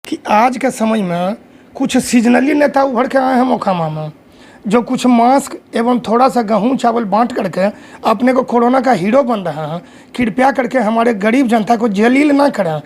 कि आज के समय में कुछ सीजनली नेता उभर के आए हैं मोकामा में, जो कुछ मास्क एवं थोड़ा सा गेहूं चावल बांट करके अपने को कोरोना का हीरो बन रहे हैं। कृपया करके हमारे गरीब जनता को जलील ना करें।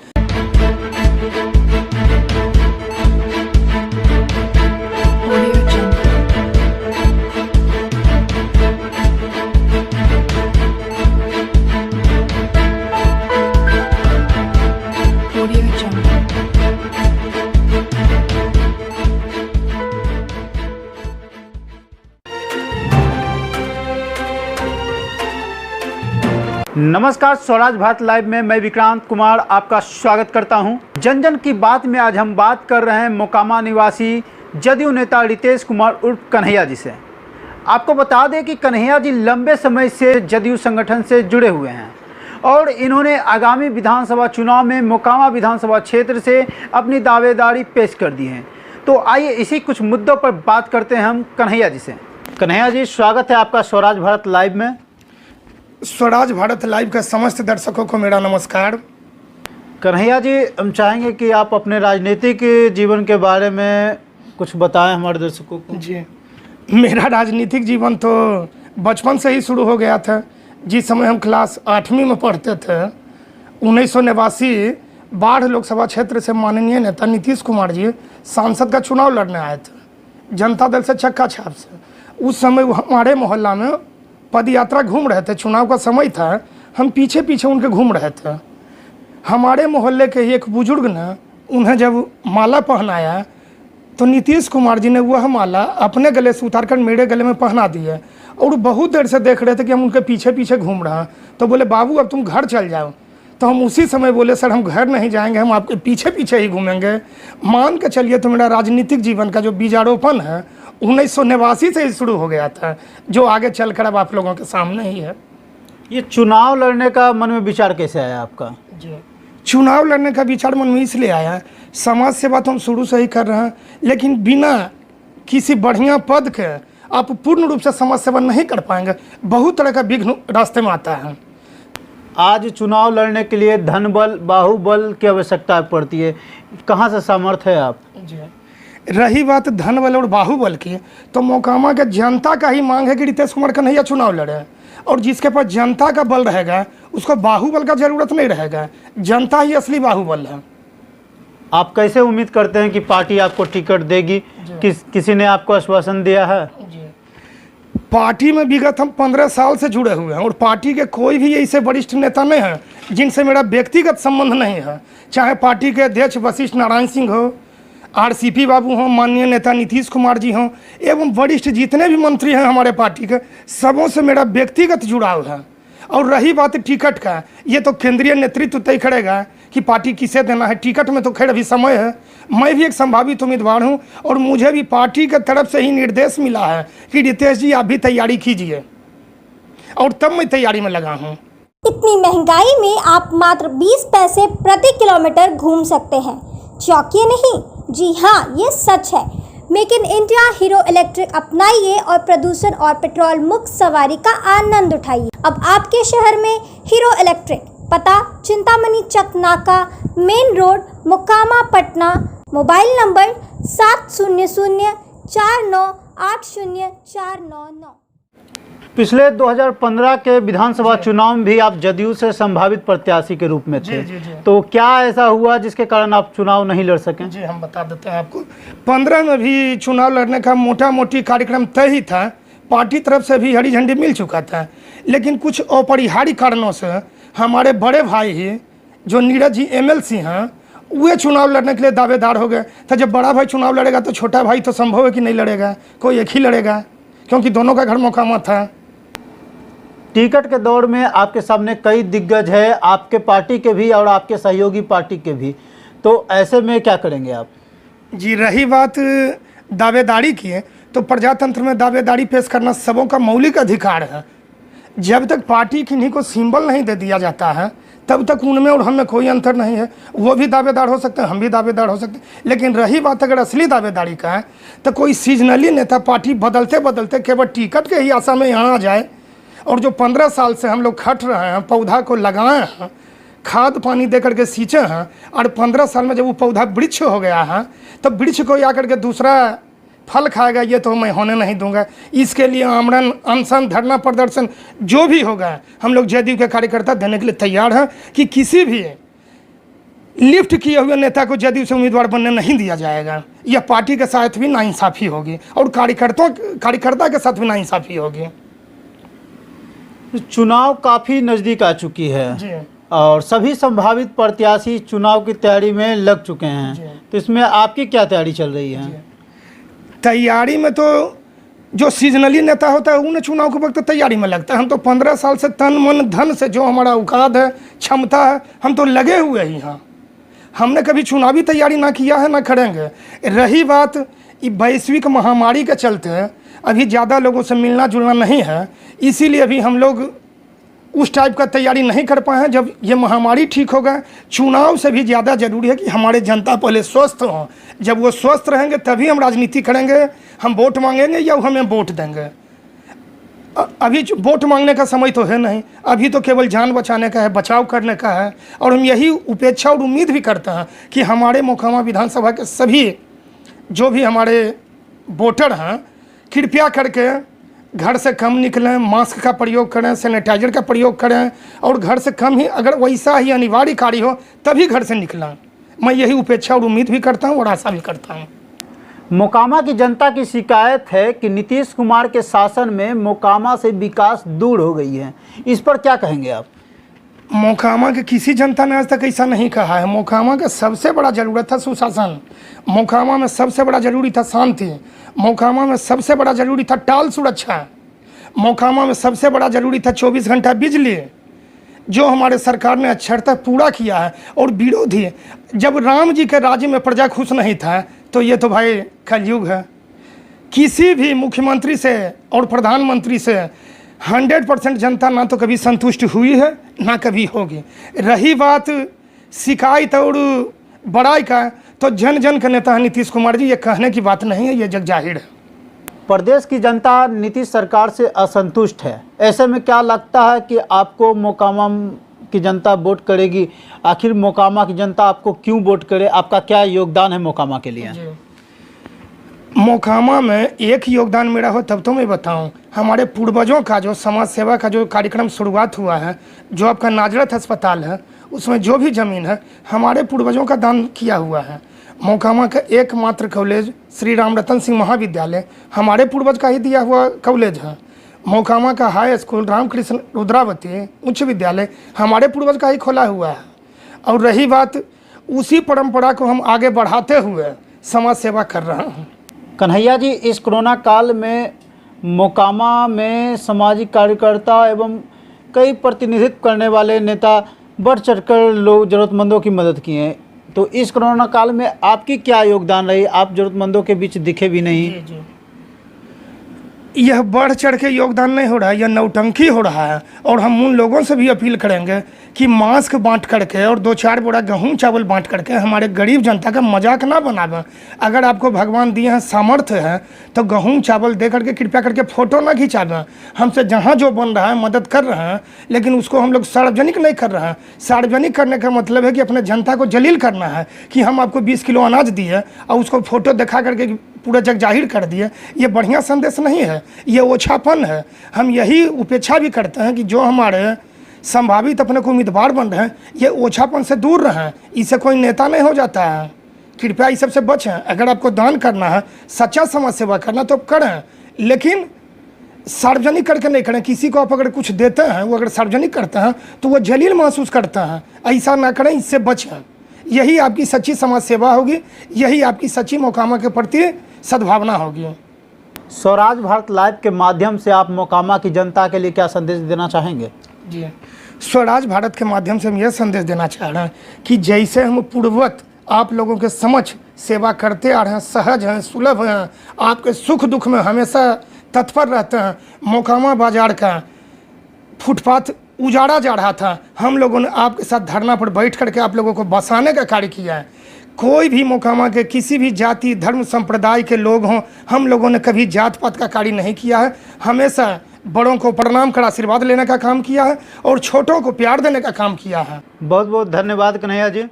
नमस्कार, स्वराज भारत लाइव में मैं विक्रांत कुमार आपका स्वागत करता हूं। जन जन की बात में आज हम बात कर रहे हैं मोकामा निवासी जदयू नेता रितेश कुमार उर्फ कन्हैया जी से। आपको बता दें कि कन्हैया जी लंबे समय से जदयू संगठन से जुड़े हुए हैं और इन्होंने आगामी विधानसभा चुनाव में मोकामा विधानसभा क्षेत्र से अपनी दावेदारी पेश कर दी है। तो आइए इसी कुछ मुद्दों पर बात करते हैं हम कन्हैया जी से। कन्हैया जी, स्वागत है आपका स्वराज भारत लाइव में। स्वराज भारत लाइव के समस्त दर्शकों को मेरा नमस्कार। कन्हैया जी, हम चाहेंगे कि आप अपने राजनीतिक जीवन के बारे में कुछ बताएं हमारे दर्शकों को। जी, मेरा राजनीतिक जीवन तो बचपन से ही शुरू हो गया था। जिस समय हम क्लास 8वीं में पढ़ते थे, 1989 बाढ़ लोकसभा क्षेत्र से माननीय नेता नीतीश कुमार जी सांसद का चुनाव लड़ने आए थे जनता दल से चक्का छाप से। उस समय वो हमारे मोहल्ला में पद यात्रा घूम रहे थे। चुनाव का समय था, हम पीछे पीछे उनके घूम रहे थे। हमारे मोहल्ले के ही एक बुजुर्ग ने उन्हें जब माला पहनाया तो नीतीश कुमार जी ने वह माला अपने गले से उतारकर मेरे गले में पहना दी है। और बहुत देर से देख रहे थे कि हम उनके पीछे पीछे घूम रहे हैं। तो बोले, बाबू अब तुम घर चल जाओ। तो हम उसी समय बोले, सर हम घर नहीं जाएंगे, हम आपके पीछे पीछे ही घूमेंगे। मान के चलिए तो मेरा राजनीतिक जीवन का जो बीजारोपण है 1989 से ही शुरू हो गया था, जो आगे चलकर अब आप लोगों के सामने ही है। ये चुनाव लड़ने का मन में विचार कैसे आया आपका? जी, चुनाव लड़ने का विचार मन में इसलिए आया, समाज सेवा तो हम शुरू से ही कर रहे हैं, लेकिन बिना किसी बढ़िया पद के आप पूर्ण रूप से समाज सेवा नहीं कर पाएंगे। बहुत तरह का विघ्न रास्ते में आता है। आज चुनाव लड़ने के लिए धन बल, बाहुबल की आवश्यकता पड़ती है। कहाँ से सामर्थ्य है आप? जी, रही बात धन बल और बाहुबल की, तो मोकामा के जनता का ही मांग है कि रितेश कुमार कन्हैया चुनाव लड़े। और जिसके पास जनता का बल रहेगा उसको बाहुबल का जरूरत नहीं रहेगा। जनता ही असली बाहुबल है। आप कैसे उम्मीद करते हैं कि पार्टी आपको टिकट देगी? किसी ने आपको आश्वासन दिया है? पार्टी में विगत हम 15 साल से जुड़े हुए हैं और पार्टी के कोई भी ऐसे वरिष्ठ नेता नहीं है जिनसे मेरा व्यक्तिगत संबंध नहीं है। चाहे पार्टी के अध्यक्ष वशिष्ठ नारायण सिंह हो, आरसीपी बाबू हों, माननीय नेता नीतीश कुमार जी हों, एवं वरिष्ठ जितने भी मंत्री हैं हमारे पार्टी के, सबों से मेरा व्यक्तिगत जुड़ाव है। और रही बात टिकट का, ये तो केंद्रीय नेतृत्व तय करेगा कि पार्टी किसे देना है। टिकट में तो खैर अभी समय है। मैं भी एक संभावित उम्मीदवार हूं और मुझे भी पार्टी की तरफ से ही निर्देश मिला है कि रितेश जी आप भी तैयारी कीजिए, और तब मैं तैयारी में लगा हूँ। इतनी महंगाई में आप मात्र 20 पैसे प्रति किलोमीटर घूम सकते हैं। चौंकिए नहीं, जी हाँ, ये सच है। Make in India Hero Electric अपनाइए और प्रदूषण और पेट्रोल मुक्त सवारी का आनंद उठाइए। अब आपके शहर में हीरो इलेक्ट्रिक। पता चिंतामणि चक नाका, main road, Mokama, Patna. Mobile number 7004980499। पिछले 2015 के विधानसभा चुनाव में भी आप जदयू से संभावित प्रत्याशी के रूप में थे। जी। तो क्या ऐसा हुआ जिसके कारण आप चुनाव नहीं लड़ सकें? जी, हम बता देते हैं आपको। 15 में भी चुनाव लड़ने का मोटा मोटी कार्यक्रम तय ही था। पार्टी तरफ से भी हरी झंडी मिल चुका था, लेकिन कुछ अपरिहार्य कारणों से हमारे बड़े भाई ही जो नीरज जी MLC हैं, वे चुनाव लड़ने के लिए दावेदार हो गए। तो जब बड़ा भाई चुनाव लड़ेगा तो छोटा भाई तो संभव है कि नहीं लड़ेगा, कोई एक ही लड़ेगा, क्योंकि दोनों का घर मोकामा था। टिकट के दौर में आपके सामने कई दिग्गज है, आपके पार्टी के भी और आपके सहयोगी पार्टी के भी। तो ऐसे में क्या करेंगे आप? जी, रही बात दावेदारी की, तो प्रजातंत्र में दावेदारी पेश करना सबों का मौलिक अधिकार है। जब तक पार्टी किन्हीं को सिंबल नहीं दे दिया जाता है तब तक उनमें और हमें कोई अंतर नहीं है। वो भी दावेदार हो सकते हैं, हम भी दावेदार हो सकते हैं। लेकिन रही बात अगर असली दावेदारी का है, तो कोई सीजनली नेता पार्टी बदलते बदलते केवल टिकट के ही आशा में यहाँ आ जाए, और जो 15 साल से हम लोग खट रहे हैं, पौधा को लगाए हैं, खाद पानी दे करके सींचे हैं, और 15 साल में जब वो पौधा वृक्ष हो गया है तो वृक्ष को आकर के दूसरा फल खाएगा, ये तो मैं होने नहीं दूंगा। इसके लिए आमरण अनशन धरना प्रदर्शन जो भी होगा हम लोग जदयू के कार्यकर्ता देने के लिए तैयार हैं कि किसी भी लिफ्ट किए हुए नेता को जदयू से उम्मीदवार बनने नहीं दिया जाएगा। यह पार्टी के साथ भी नाइंसाफ़ी होगी और कार्यकर्ता के साथ भी नाइंसाफ़ी होगी। चुनाव काफ़ी नज़दीक आ चुकी है जी और सभी संभावित प्रत्याशी चुनाव की तैयारी में लग चुके हैं, तो इसमें आपकी क्या तैयारी चल रही है? तैयारी में तो जो सीजनली नेता होता है उन्हें चुनाव के वक्त तैयारी में लगता है। हम तो 15 साल से तन मन धन से जो हमारा औकात है, क्षमता है, हम तो लगे हुए ही हैं। हमने कभी चुनावी तैयारी ना किया है ना करेंगे। रही बात वैश्विक महामारी के चलते अभी ज़्यादा लोगों से मिलना जुलना नहीं है, इसीलिए अभी हम लोग उस टाइप का तैयारी नहीं कर पाए हैं। जब ये महामारी ठीक होगा, चुनाव से भी ज़्यादा ज़रूरी है कि हमारे जनता पहले स्वस्थ हों। जब वो स्वस्थ रहेंगे तभी हम राजनीति करेंगे, हम वोट मांगेंगे या हमें वोट देंगे। अभी वोट मांगने का समय तो है नहीं, अभी तो केवल जान बचाने का है, बचाव करने का है। और हम यही उपेक्षा और उम्मीद भी करते हैं कि हमारे मोकामा विधानसभा के सभी जो भी हमारे वोटर हैं कृपया करके घर से कम निकलें, मास्क का प्रयोग करें, सैनिटाइजर का प्रयोग करें और घर से कम ही, अगर वैसा ही अनिवार्य कार्य हो तभी घर से निकलें। मैं यही उपेक्षा और उम्मीद भी करता हूँ और आशा भी करता हूँ। मोकामा की जनता की शिकायत है कि नीतीश कुमार के शासन में मोकामा से विकास दूर हो गई है, इस पर क्या कहेंगे आप? मोकामा के किसी जनता ने आज तक ऐसा नहीं कहा है। मोकामा का सबसे बड़ा ज़रूरत था सुशासन, मोकामा में सबसे बड़ा ज़रूरी था शांति, मोकामा में सबसे बड़ा ज़रूरी था टाल सुरक्षा, मोकामा में सबसे बड़ा ज़रूरी था 24 घंटा बिजली, जो हमारे सरकार ने अक्षरतः पूरा किया है। और विरोधी, जब राम जी के राज्य में प्रजा खुश नहीं था तो ये तो भाई कलयुग है। किसी भी मुख्यमंत्री से और प्रधानमंत्री से 100% जनता ना तो कभी संतुष्ट हुई है ना कभी होगी। रही बात शिकायत और बड़ाई का, तो जन जन का नेता है नीतीश कुमार जी, ये कहने की बात नहीं है, ये जग जाहिर है। प्रदेश की जनता नीतीश सरकार से असंतुष्ट है, ऐसे में क्या लगता है कि आपको मोकामा की जनता वोट करेगी? आखिर मोकामा की जनता आपको क्यों वोट करे? आपका क्या योगदान है मोकामा के लिए? मोकामा में एक योगदान मेरा हो तब तो मैं बताऊं। हमारे पूर्वजों का जो समाज सेवा का जो कार्यक्रम शुरुआत हुआ है, जो आपका नाजरत अस्पताल है, उसमें जो भी ज़मीन है हमारे पूर्वजों का दान किया हुआ है। मोकामा का एकमात्र कॉलेज श्री राम रतन सिंह महाविद्यालय हमारे पूर्वज का ही दिया हुआ कॉलेज है। मोकामा का हाई स्कूल रामकृष्ण रुद्रावती उच्च विद्यालय हमारे पूर्वज का ही खोला हुआ है। और रही बात, उसी परंपरा को हम आगे बढ़ाते हुए समाज सेवा कर रहे हैं। कन्हैया जी, इस कोरोना काल में मोकामा में सामाजिक कार्यकर्ता एवं कई प्रतिनिधित्व करने वाले नेता बढ़ चढ़कर लोग ज़रूरतमंदों की मदद किए हैं, तो इस कोरोना काल में आपकी क्या योगदान रही? आप ज़रूरतमंदों के बीच दिखे भी नहीं। जी। यह बढ़ चढ़ के योगदान नहीं हो रहा है, यह नौटंकी हो रहा है। और हम उन लोगों से भी अपील करेंगे कि मास्क बांट करके और 2-4 बोरा गेहूं चावल बांट करके हमारे गरीब जनता का मजाक ना बनावें। अगर आपको भगवान दिए हैं, सामर्थ्य है, तो गेहूं चावल दे करके कृपया करके फ़ोटो ना खिंचावें। हमसे जहाँ जो बन रहा है मदद कर रहे हैं, लेकिन उसको हम लोग सार्वजनिक नहीं कर रहे हैं। सार्वजनिक करने का मतलब है कि अपने जनता को जलील करना है कि हम आपको 20 किलो अनाज दिए और उसको फ़ोटो दिखा करके पूरा जग जाहिर कर दिए। ये बढ़िया संदेश नहीं है, ये ओछापन है। हम यही उपेक्षा भी करते हैं कि जो हमारे संभावित अपने को उम्मीदवार बन रहे हैं, ये ओछापन से दूर रहें। इससे कोई नेता नहीं हो जाता है। कृपया इस सबसे बचें। अगर आपको दान करना है, सच्चा समाज सेवा करना तो करें, लेकिन सार्वजनिक करके नहीं करें। किसी को आप अगर कुछ देते हैं, वो अगर सार्वजनिक करते हैं तो वो जलील महसूस करते हैं। ऐसा ना करें, इससे बचें। यही आपकी सच्ची समाज सेवा होगी, यही आपकी सच्ची मोकामा के प्रति सद्भावना होगी। स्वराज भारत लाइव के माध्यम से आप मोकामा की जनता के लिए क्या संदेश देना चाहेंगे? जी, स्वराज भारत के माध्यम से हम यह संदेश देना चाह रहे हैं कि जैसे हम पूर्ववत आप लोगों के समक्ष सेवा करते आ रहे हैं, सहज हैं, सुलभ हैं, आपके सुख दुख में हमेशा तत्पर रहते हैं। मोकामा बाजार का फुटपाथ उजाड़ा जा रहा था, हम लोगों ने आपके साथ धरना पर बैठ करके आप लोगों को बसाने का कार्य किया है। कोई भी मोकामा के किसी भी जाति धर्म संप्रदाय के लोग हों, हम लोगों ने कभी जात पात का कार्य नहीं किया है। हमेशा बड़ों को प्रणाम कर आशीर्वाद लेने का काम किया है और छोटों को प्यार देने का काम किया है। बहुत बहुत धन्यवाद कन्हैया जी।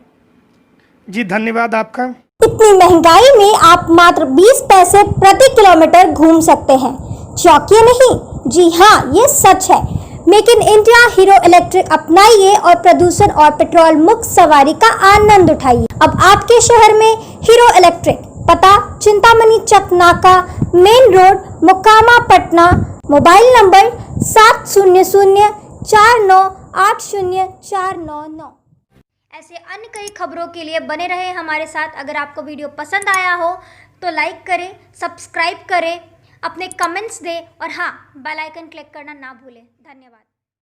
जी धन्यवाद आपका। इतनी महंगाई में आप मात्र 20 पैसे प्रति किलोमीटर घूम सकते हैं। चौंकिए नहीं, जी हाँ ये सच है। Make in India Hero Electric अपनाइए और प्रदूषण और पेट्रोल मुक्त सवारी का आनंद उठाइए। अब आपके शहर में हीरो इलेक्ट्रिक। पता चिंतामणि चक नाका, main road, Mokama, Patna. Mobile number 7004980499। ऐसे अन्य कई खबरों के लिए बने रहे हमारे साथ। अगर आपको वीडियो पसंद आया हो तो लाइक करें, सब्सक्राइब करें, अपने कमेंट्स दें और हाँ बेल आइकन क्लिक करना ना भूलें। धन्यवाद।